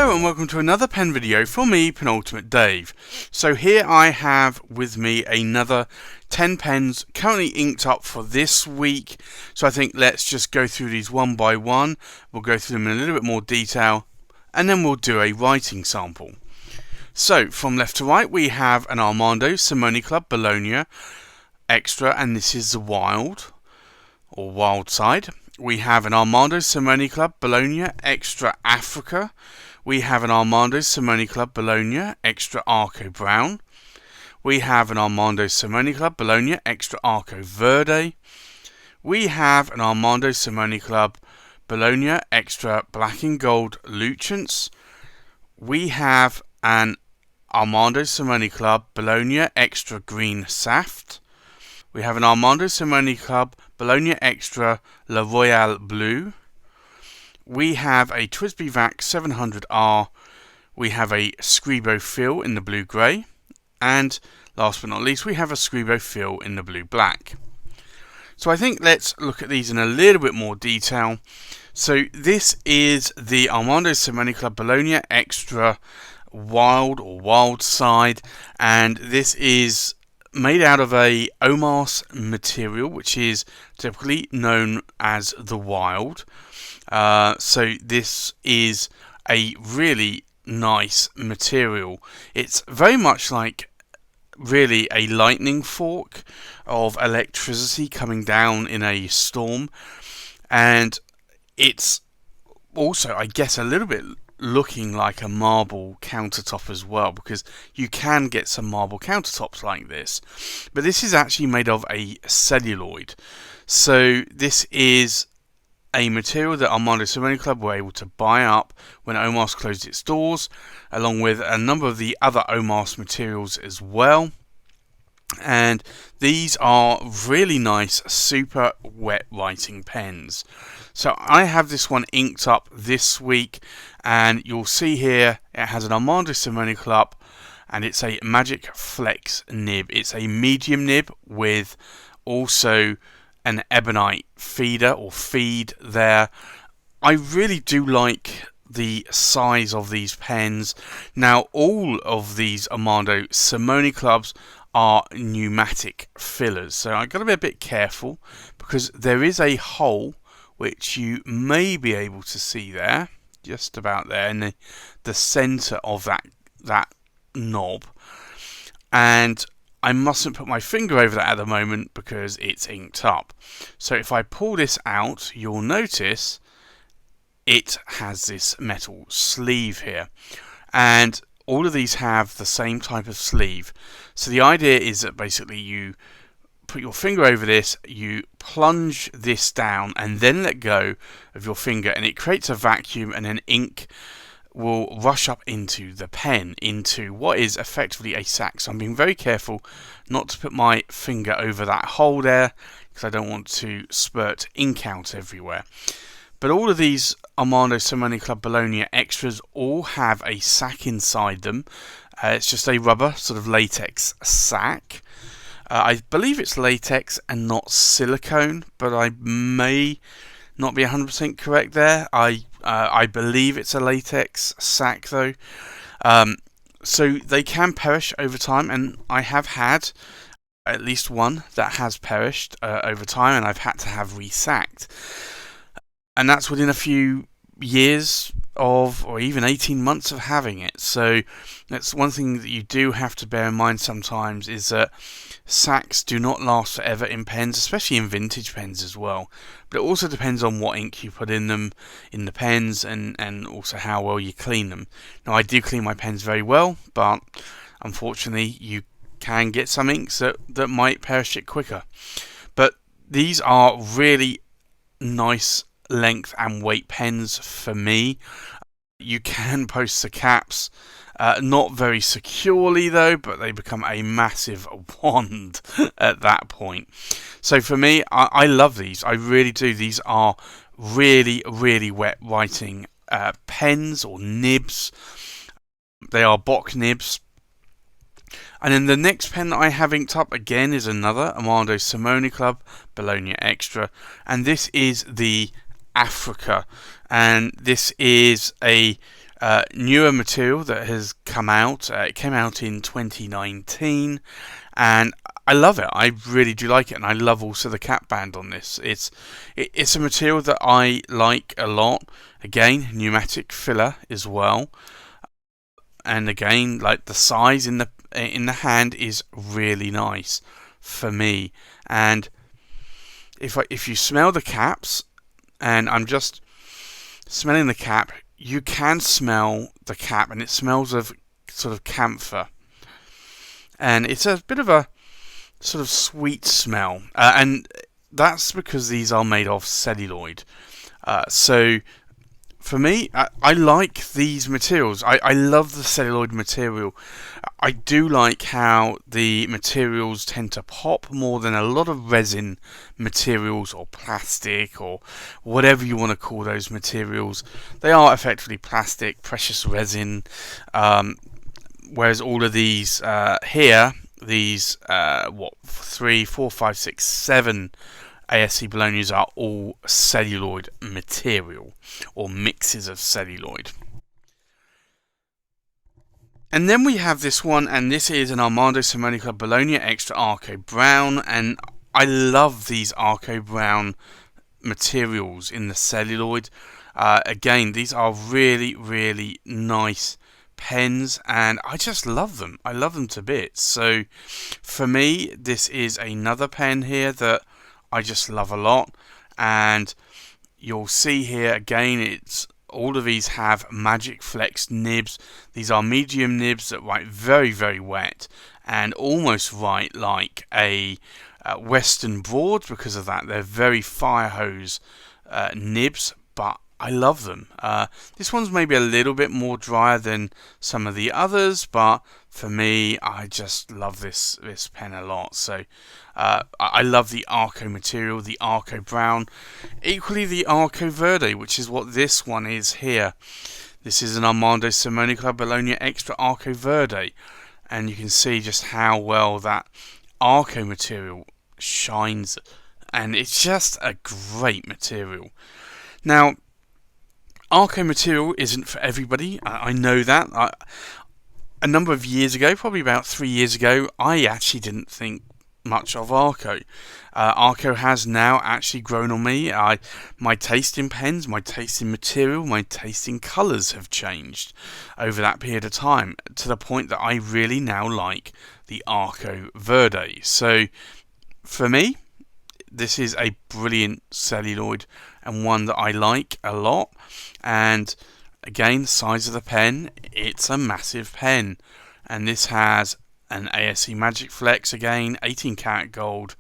Hello and welcome to another pen video from me, Penultimate Dave. So here I have with me another 10 pens currently inked up for this week. So I think let's just go through these one by one. We'll go through them in a little bit more detail and then we'll do a writing sample. So from left to right we have an Armando Simone Club Bologna Extra, and this is the wild or wild side. We have an Armando Simone Club Bologna Extra Africa. We have an Armando Simone Club Bologna Extra Arco Brown. We have an Armando Simone Club Bologna Extra Arco Verde. We have an Armando Simone Club Bologna Extra Black and Gold Lucents. We have an Armando Simone Club Bologna Extra Green Saft. We have an Armando Simone Club Bologna Extra La Royale Blue. We have a TWSBI VAC 700R. We have a Scribo Fill in the blue grey. And last but not least, we have a Scribo Fill in the blue black. So I think let's look at these in a little bit more detail. So this is the Armando Simone Club Bologna Extra Wild or Wild Side. And this is made out of a Omas material, which is typically known as the wild. So this is a really nice material. It's very much like really a lightning fork of electricity coming down in a storm, and it's also, I guess, a little bit looking like a marble countertop as well, because you can get some marble countertops like this, but this is actually made of a celluloid. So this is a material that Armando Simone Club were able to buy up when Omas closed its doors, along with a number of the other Omas materials as well. And these are really nice, super wet writing pens. So I have this one inked up this week, and you'll see here it has an Armando Simone Club, and it's a Magic Flex nib. It's a medium nib with also an ebonite feeder or feed there. I really do like the size of these pens. Now all of these Armando Simone Clubs are pneumatic fillers, so I've got to be a bit careful because there is a hole which you may be able to see there, just about there in the center of that knob, and I mustn't put my finger over that at the moment because it's inked up. So if I pull this out, you'll notice it has this metal sleeve here, and all of these have the same type of sleeve. So the idea is that basically you put your finger over this, you plunge this down and then let go of your finger, and it creates a vacuum, and then ink will rush up into the pen, into what is effectively a sac. So I'm being very careful not to put my finger over that hole there because I don't want to spurt ink out everywhere. But all of these Armando Simone Club Bologna Extras all have a sac inside them. It's just a rubber sort of latex sac. I believe it's latex and not silicone, but I may not be 100% correct there. I believe it's a latex sac though. So they can perish over time, and I have had at least one that has perished over time, and I've had to have resacked. And that's within a few years of, or even 18 months of having it. So that's one thing that you do have to bear in mind sometimes, is that sacs do not last forever in pens, especially in vintage pens as well. But it also depends on what ink you put in them, in the pens, and also how well you clean them. Now I do clean my pens very well, but unfortunately you can get some inks that might perish it quicker. But these are really nice length and weight pens for me. You can post the caps, not very securely though, but they become a massive wand at that point. So for me, I love these. I really do. These are really, really wet writing pens or nibs. They are Bock nibs. And then the next pen that I have inked up again is another Armando Simone Club Bologna Extra, and this is the Africa, and this is a newer material that has come out. It came out in 2019, and I love it. I really do like it, and I love also the cap band on this. It's a material that I like a lot. Again, pneumatic filler as well, and again, like the size in the hand is really nice for me. And if you smell the caps, and I'm just smelling the cap, you can smell the cap, and it smells of sort of camphor, and it's a bit of a sort of sweet smell, and that's because these are made of celluloid. So for me, I like these materials. I love the celluloid material. I do like how the materials tend to pop more than a lot of resin materials or plastic or whatever you want to call those materials. They are effectively plastic, precious resin, whereas all of these here, these 3, 4, 5, 6, 7 ASC Bolognas are all celluloid material, or mixes of celluloid. And then we have this one, and this is an Armando Simone Club Bologna Extra Arco Brown, and I love these Arco Brown materials in the celluloid. Again, these are really, really nice pens, and I just love them. I love them to bits. So for me, this is another pen here that I just love a lot, and you'll see here again, it's all of these have Magic Flex nibs. These are medium nibs that write very, very wet and almost write like a Western Broad. Because of that, they're very fire hose nibs, but I love them. This one's maybe a little bit more drier than some of the others, but for me, I just love this pen a lot. So I love the Arco material, the Arco Brown, equally the Arco Verde, which is what this one is here. This is an Armando Simone Club Bologna Extra Arco Verde, and you can see just how well that Arco material shines, and it's just a great material. Now, Arco material isn't for everybody. I know that. A number of years ago, probably about 3 years ago, I actually didn't think much of Arco. Arco has now actually grown on me. My taste in pens, my taste in material, my taste in colours have changed over that period of time, to the point that I really now like the Arco Verde. So for me, this is a brilliant celluloid, and one that I like a lot. And again, the size of the pen, it's a massive pen, and this has an ASC Magic Flex, again 18 karat gold,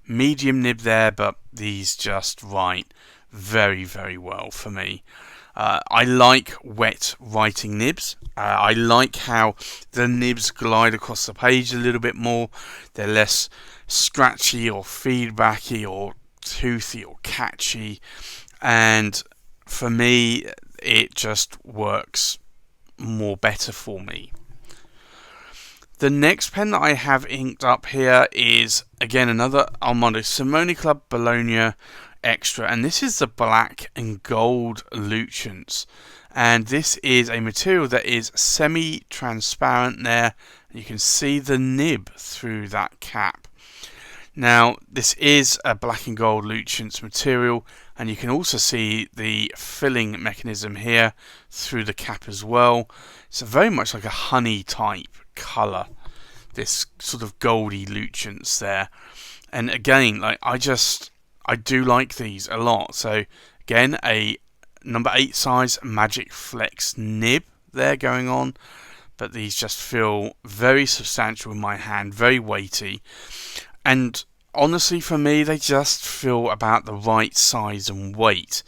medium nib there, but these just write very, very well for me. I like wet writing nibs. I like how the nibs glide across the page a little bit more. They're less scratchy or feedbacky or toothy or catchy, and for me it just works more better for me. The next pen that I have inked up here is again another Armando Simone Club Bologna Extra, and this is the black and gold Lucians, and this is a material that is semi-transparent there. You can see the nib through that cap. Now, this is a black and gold Lucians material, and you can also see the filling mechanism here through the cap as well. It's very much like a honey type colour, this sort of goldy Lucians there. And again, like I do like these a lot. So again, a number 8 size Magic Flex nib there going on, but these just feel very substantial in my hand, very weighty. And honestly, for me, they just feel about the right size and weight.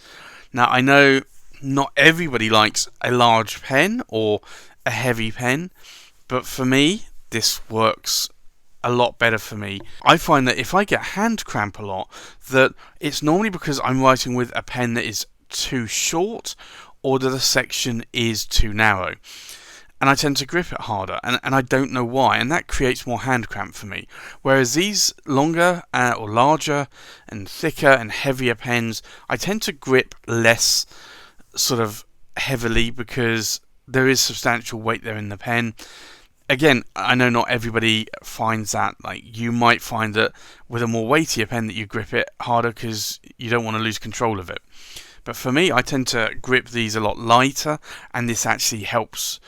Now, I know not everybody likes a large pen or a heavy pen, but for me, this works a lot better for me. I find that if I get hand cramp a lot, that it's normally because I'm writing with a pen that is too short or that the section is too narrow, and I tend to grip it harder, and I don't know why, and that creates more hand cramp for me. Whereas these longer or larger and thicker and heavier pens, I tend to grip less sort of heavily, because there is substantial weight there in the pen. Again, I know not everybody finds that. Like, you might find that with a more weightier pen that you grip it harder because you don't want to lose control of it. But for me, I tend to grip these a lot lighter, and this actually helps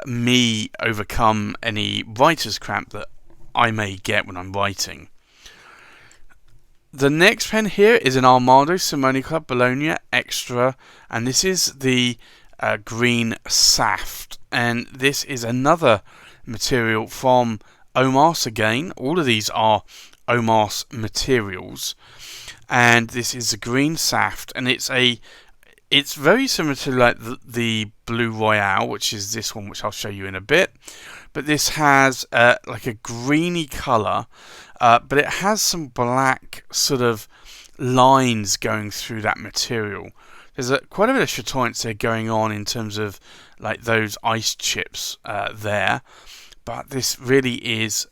me overcome any writer's cramp that I may get when I'm writing. The next pen here is an Armado Simonica Bologna Extra, and this is the green Saft, and this is another material from Omas again. All of these are Omas materials, and this is the green Saft, and it's very similar to like the Blue Royale, which is this one, which I'll show you in a bit. But this has like a greeny colour, but it has some black sort of lines going through that material. There's quite a bit of chatoyance there going on in terms of like those ice chips there, but this really is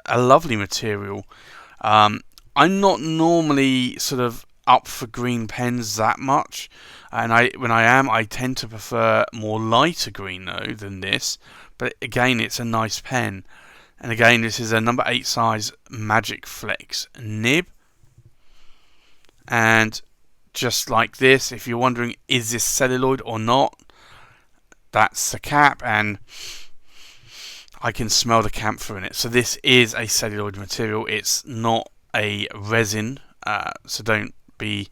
a lovely material. I'm not normally sort of up for green pens that much, and when I am, I tend to prefer more lighter green though than this. But again, it's a nice pen, and again, this is a number 8 size Magic Flex nib, and just like this, if you're wondering is this celluloid or not, that's the cap, and I can smell the camphor in it. So this is a celluloid material. It's not a resin, so don't be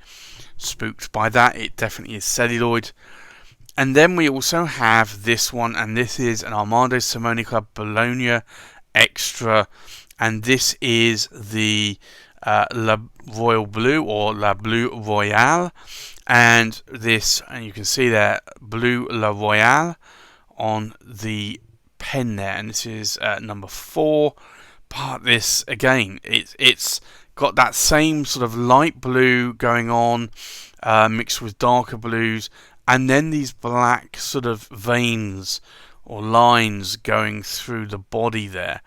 spooked by that. It definitely is celluloid. And then we also have this one, and this is an Armado Simonica Bologna Extra, and this is the La Royal Blue, or La Blue Royale, and this, and you can see there, Blue La Royale on the pen there, and this is number 4. But this again, it's got that same sort of light blue going on, mixed with darker blues, and then these black sort of veins or lines going through the body there.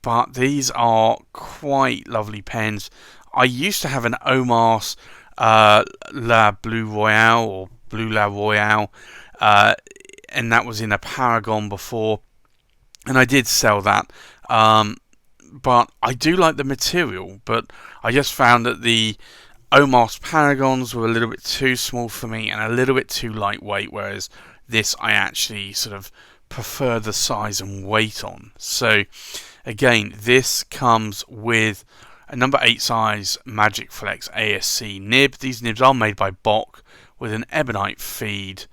But these are quite lovely pens. I used to have an Omas La Blue Royale, or Blue La Royale, and that was in a Paragon before, and I did sell that. But I do like the material, but I just found that the Omas Paragons were a little bit too small for me and a little bit too lightweight, whereas this I actually sort of prefer the size and weight on. So again, this comes with a number 8 size Magic Flex ASC nib. These nibs are made by Bock with an ebonite feed,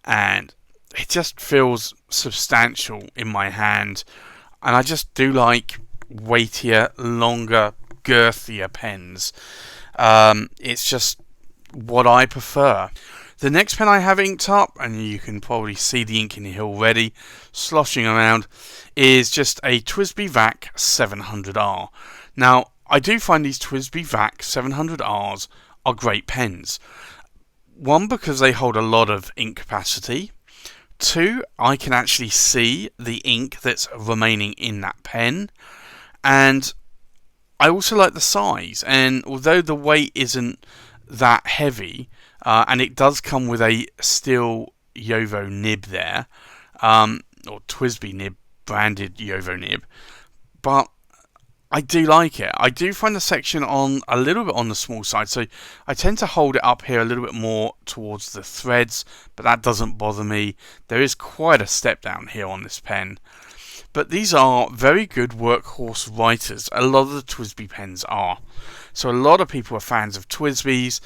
and it just feels substantial in my hand, and I just do like weightier, longer, girthier pens. It's just what I prefer. The next pen I have inked up, and you can probably see the ink in here already sloshing around, is just a TWSBI VAC 700R. Now, I do find these TWSBI VAC 700Rs are great pens. One, because they hold a lot of ink capacity. 2, I can actually see the ink that's remaining in that pen. And I also like the size, and although the weight isn't that heavy, and it does come with a steel Yovo nib there, or TWSBI nib, branded Yovo nib, but I do like it. I do find the section on a little bit on the small side, so I tend to hold it up here a little bit more towards the threads, but that doesn't bother me. There is quite a step down here on this pen. But these are very good workhorse writers. A lot of the TWSBI pens are. So a lot of people are fans of TWSBIs.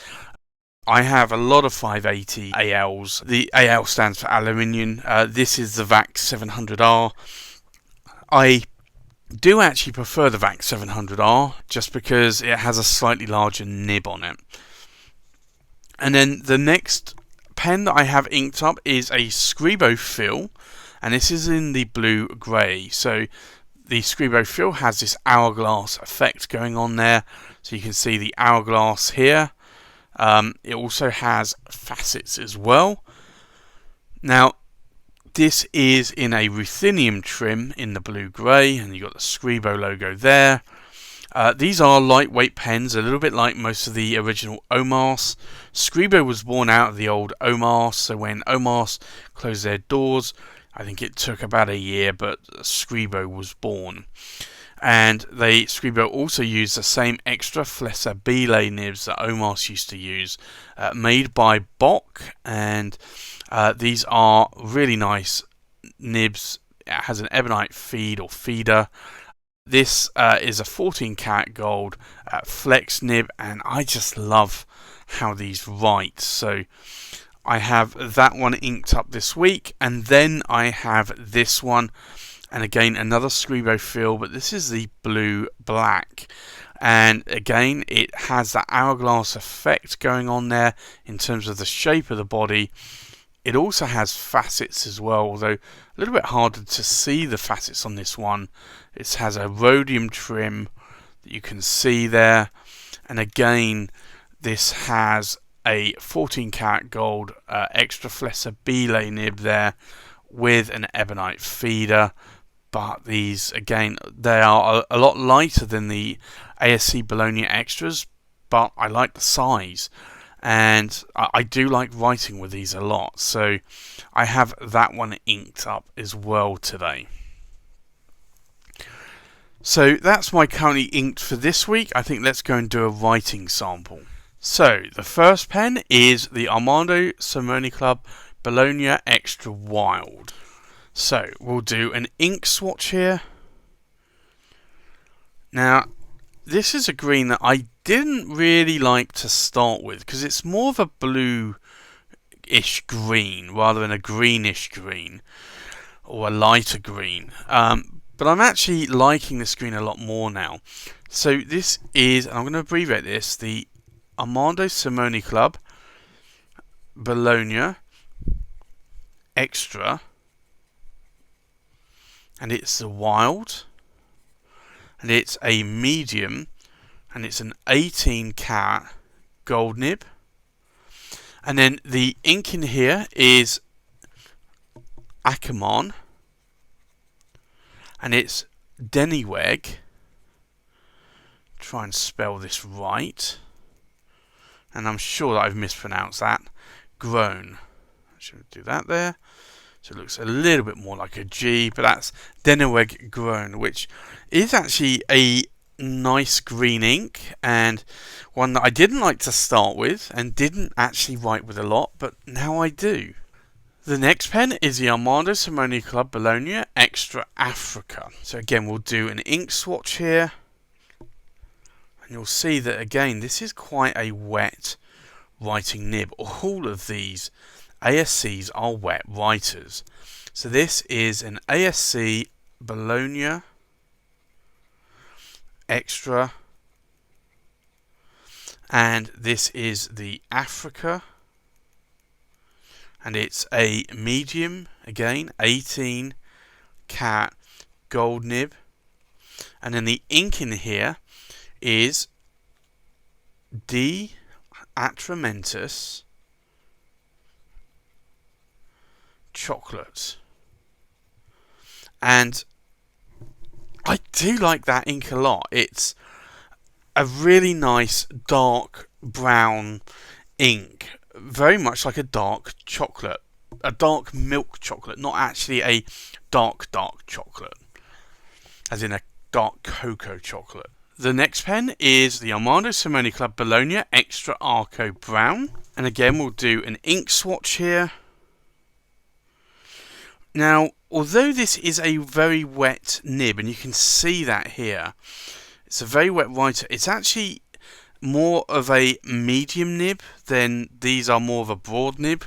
I have a lot of 580 ALs. The AL stands for aluminium. This is the VAC 700R. I do actually prefer the VAC 700R just because it has a slightly larger nib on it. And then the next pen that I have inked up is a Scribo Fill, and this is in the blue grey. So the Scribo Fill has this hourglass effect going on there, so you can see the hourglass here. It also has facets as well. Now, this is in a ruthenium trim in the blue grey, and you've got the Scribo logo there. These are lightweight pens, a little bit like most of the original Omars. Scribo was born out of the old Omars, so when Omars closed their doors, I think it took about a year, but Scribo was born. And Scribo also used the same extra Flesser belay nibs that Omars used to use, made by Bock, and these are really nice nibs. It has an ebonite feed or feeder. This is a 14 karat gold flex nib, and I just love how these write. So I have that one inked up this week, and then I have this one, and again another Scribo fill, but this is the blue black, and again it has that hourglass effect going on there in terms of the shape of the body. It also has facets as well, although a little bit harder to see the facets on this one. It has a rhodium trim that you can see there, and again this has a 14 karat gold extra Flesser belay nib there with an ebonite feeder. But these, again, they are a lot lighter than the ASC Bologna Extras, but I like the size. And I do like writing with these a lot, so I have that one inked up as well today. So that's my currently inked for this week. I think let's go and do a writing sample. So the first pen is the Armando Simone Club Bologna Extra Wild. So we'll do an ink swatch here. Now this is a green that I didn't really like to start with because it's more of a blue-ish green rather than a greenish green or a lighter green. But I'm actually liking this green a lot more now. So this is, and I'm going to abbreviate this, the Armando Simone Club Bologna Extra, and it's the wild, and it's a medium, and it's an 18 karat gold nib. And then the ink in here is Akamon, and it's Deniweg. Try and spell this right, and I'm sure that I've mispronounced that. Grown. I should do that there. So it looks a little bit more like a G, but that's Deniweg Grown, which is actually a nice green ink, and one that I didn't like to start with and didn't actually write with a lot, but now I do. The next pen is the Armando Simone Club Bologna Extra Africa. So again, we'll do an ink swatch here, and you'll see that again this is quite a wet writing nib. All of these ASCs are wet writers. So this is an ASC Bologna Extra, and this is the Africa, and it's a medium, again 18 karat gold nib, and then the ink in here is D Atramentus Chocolate, and I do like that ink a lot. It's a really nice dark brown ink, very much like a dark chocolate, a dark milk chocolate, not actually a dark chocolate, as in a dark cocoa chocolate. The next pen is the Armando Simone Club Bologna Extra Arco Brown, and again we'll do an ink swatch here. Now, although this is a very wet nib, and you can see that here, it's a very wet writer, it's actually more of a medium nib than these are more of a broad nib.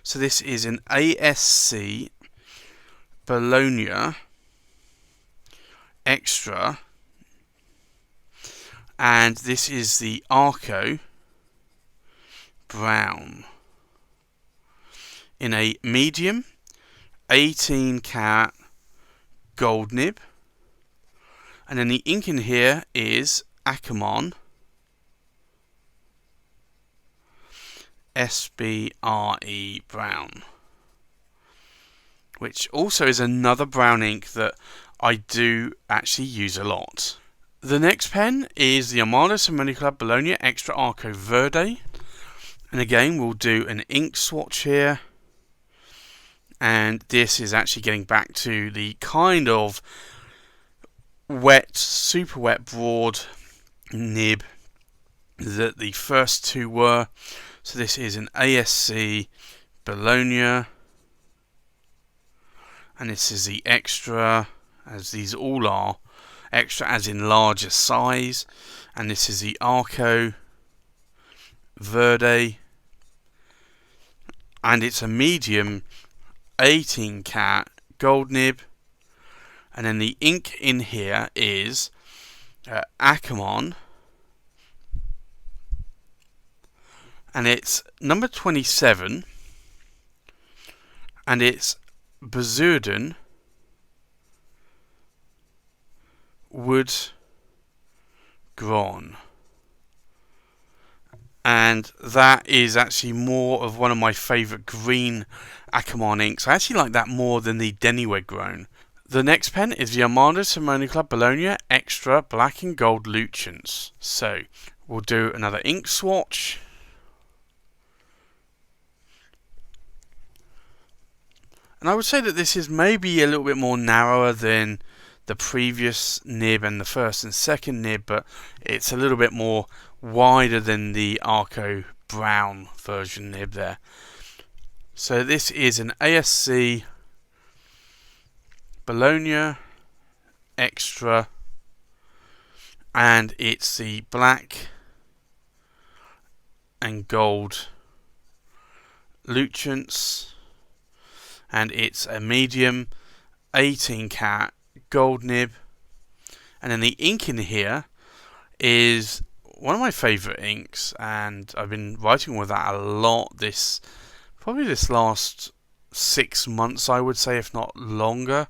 So this is an ASC Bologna Extra, and this is the Arco Brown in a medium 18 karat gold nib, and then the ink in here is Akamon SBRE Brown, which also is another brown ink that I do actually use a lot. The next pen is the Armada Ceramic Club Bologna Extra Arco Verde. And again, we'll do an ink swatch here. And this is actually getting back to the kind of wet, super wet broad nib that the first two were. So this is an ASC Bologna, and this is the extra, as these all are, extra as in larger size, and this is the Arco Verde, and it's a medium 18 cat gold nib, and then the ink in here is Akamon, and it's number 27, and it's Bezurden Wood Gron. And that is actually more of one of my favourite green Akamon inks. I actually like that more than the Denyweg Grown. The next pen is the Armada Ceramic Club Bologna Extra Black and Gold Luchens. So we'll do another ink swatch. And I would say that this is maybe a little bit more narrower than the previous nib and the first and second nib, but it's a little bit more wider than the Arco Brown version nib there. So this is an ASC Bologna Extra, and it's the black and gold Luchens, and it's a medium 18 cat gold nib, and then the ink in here is one of my favourite inks, and I've been writing with that a lot probably this last 6 months, I would say, if not longer.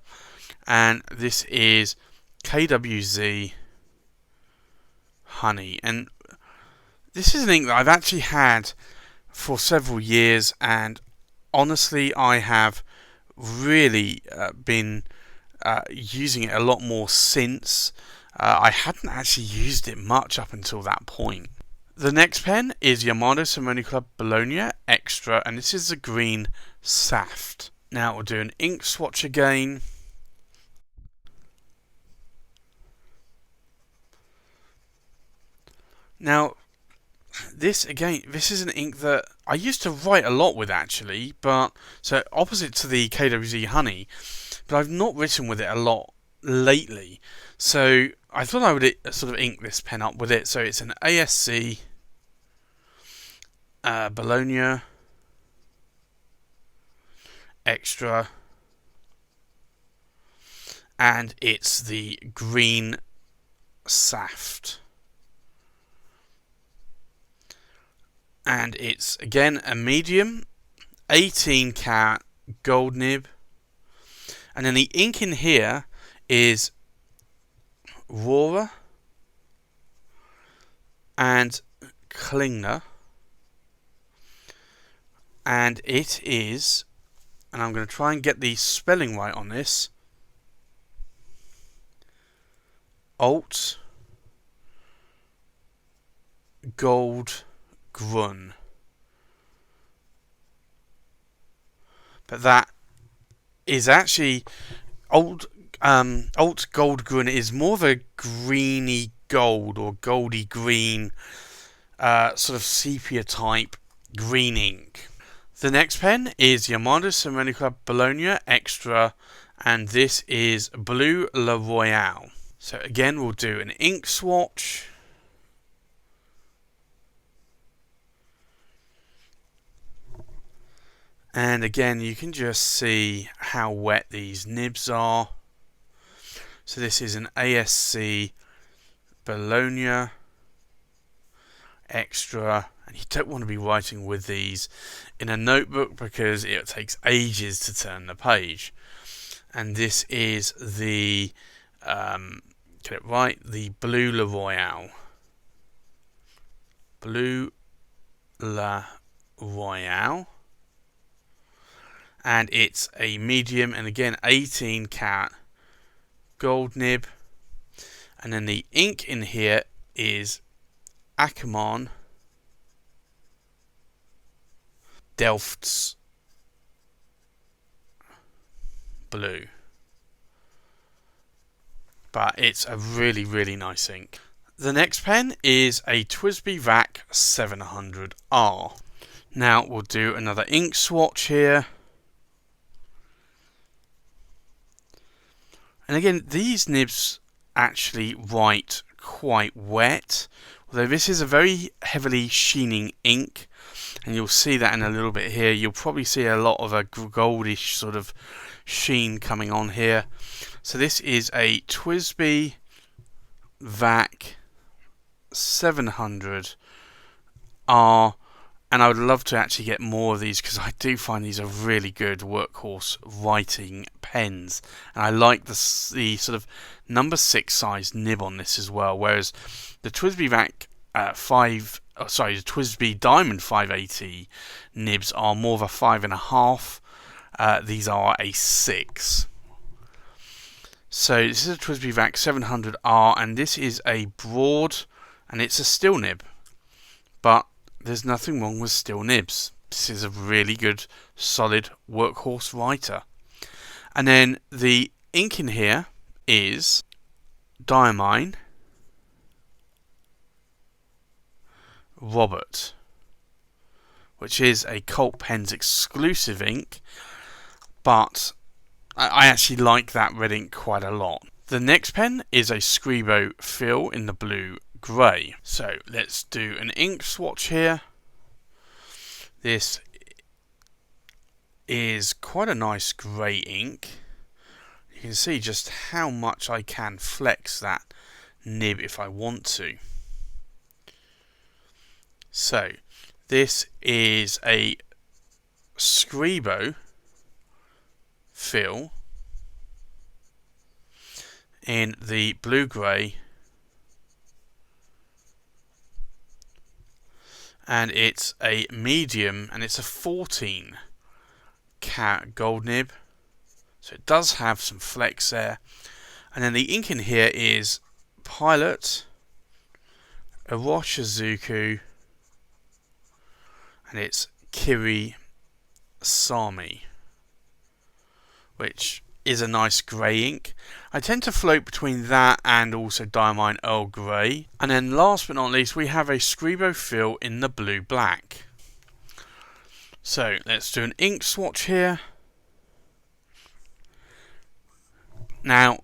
And this is KWZ Honey, and this is an ink that I've actually had for several years, and honestly I have really been using it a lot more since. I hadn't actually used it much up until that point. The next pen is the Armada Ceramic Club Bologna Extra, and this is the green Saft. Now we'll do an ink swatch again. Now this is an ink that I used to write a lot with actually, but so opposite to the KWZ Honey, but I've not written with it a lot lately. So I thought I would sort of ink this pen up with it. So it's an ASC Bologna Extra, and it's the green Saft. And it's again a medium 18 cat gold nib, and then the ink in here is Rora and Klingner, and it is, and I'm going to try and get the spelling right on this, Alt Gold Grun. But that is actually Alt Gold Grun is more of a greeny gold or goldy green, sort of sepia type green ink. The next pen is the Armada Ceramic Club Bologna Extra, and this is Blue La Royale. So again, we'll do an ink swatch. And again, you can just see how wet these nibs are. So this is an ASC Bologna Extra, and you don't want to be writing with these in a notebook because it takes ages to turn the page. And this is the, get it right, the Blue La Royale. Blue La Royale. And it's a medium, and again 18 cat gold nib, And then the ink in here is Akamon Delft's Blue. But it's a really, really nice ink. The next pen is a TWSBI VAC 700R. Now we'll do another ink swatch here. And again, these nibs actually write quite wet, although this is a very heavily sheening ink, and you'll see that in a little bit here. You'll probably see a lot of a goldish sort of sheen coming on here. So this is a TWSBI VAC 700R, and I would love to actually get more of these because I do find these are really good workhorse writing pens, and I like the sort of number 6 size nib on this as well, whereas the TWSBI VAC the TWSBI Diamond 580 nibs are more of a 5.5. These are a 6. So this is a TWSBI VAC 700R, and this is a broad, and it's a steel nib, but there's nothing wrong with steel nibs. This is a really good, solid workhorse writer. And then the ink in here is Diamine Robert, which is a Cult Pens exclusive ink, but I actually like that red ink quite a lot. The next pen is a Scribo Fill in the blue grey. So let's do an ink swatch here. This is quite a nice grey ink. You can see just how much I can flex that nib if I want to. So this is a Scribo Fill in the blue grey, and it's a medium, and it's a 14 carat gold nib, so it does have some flex there. And then the ink in here is Pilot Iroshizuku, and it's Kiri Sami, which is a nice grey ink. I tend to float between that and also Diamine Earl Grey. And then last but not least, we have a Scribo Fill in the blue black. So let's do an ink swatch here. Now,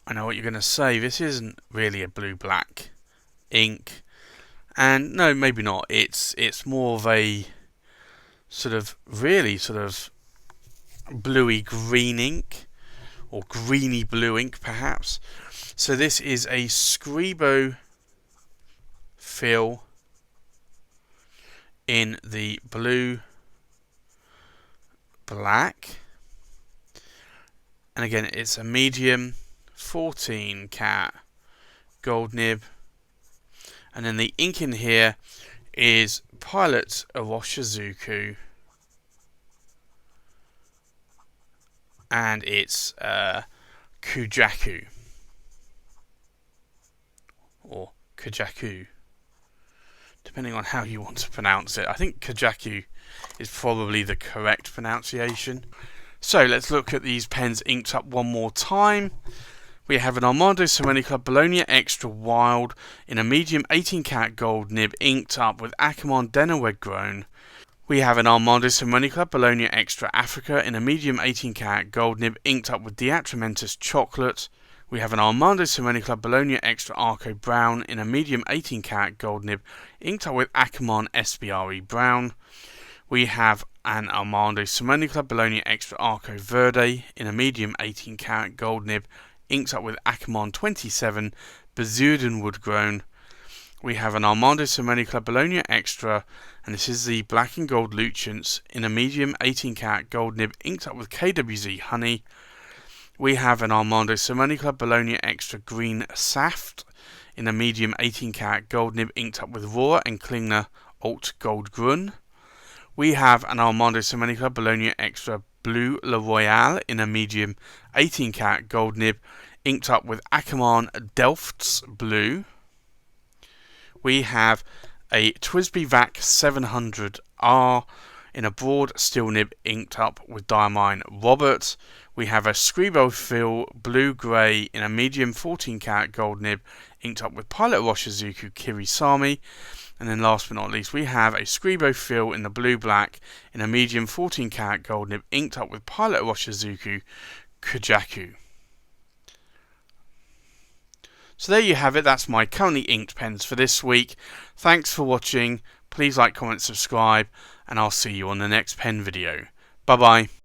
I know what you're going to say, this isn't really a blue black ink, and no, maybe not. It's more of a sort of really sort of bluey green ink, or greeny blue ink perhaps. So this is a Scribo Fill in the blue black, and again it's a medium 14 carat gold nib, and then the ink in here is Pilot Iroshizuku, and it's Kujaku, or Kujaku, depending on how you want to pronounce it. I think Kujaku is probably the correct pronunciation. So let's look at these pens inked up one more time. We have an Armando Ceramic Club Bologna Extra Wild in a medium 18 karat gold nib inked up with Akamon Denaweg Grown. We have an Armando Ceramic Club Bologna Extra Africa in a medium 18 karat gold nib inked up with Diatramentus Chocolate. We have an Armando Ceramic Club Bologna Extra Arco Brown in a medium 18 karat gold nib inked up with Akamon SBRE Brown. We have an Armando Ceramic Club Bologna Extra Arco Verde in a medium 18 karat gold nib inked up with Akamon 27 Bazurden Wood Grown. We have an Armando Ceramic Club Bologna Extra, and this is the black and gold Lucians in a medium 18 karat gold nib inked up with KWZ Honey. We have an Armando Ceramic Club Bologna Extra Green Saft in a medium 18 karat gold nib inked up with Rohrer and Klingner Alt Gold Grun. We have an Armando Ceramic Club Bologna Extra Blue Le Royale in a medium 18 karat gold nib inked up with Akamon Delft's Blue. We have a TWSBI VAC 700R in a broad steel nib inked up with Diamine Robert. We have a Scribo Fill Blue-Grey in a medium 14 karat gold nib inked up with Pilot Roshizuku Kirisami. And then last but not least, we have a Scribo Fill in the blue-black in a medium 14 karat gold nib inked up with Pilot Roshizuku Kujaku. So there you have it, that's my currently inked pens for this week. Thanks for watching, please like, comment, subscribe, and I'll see you on the next pen video. Bye bye.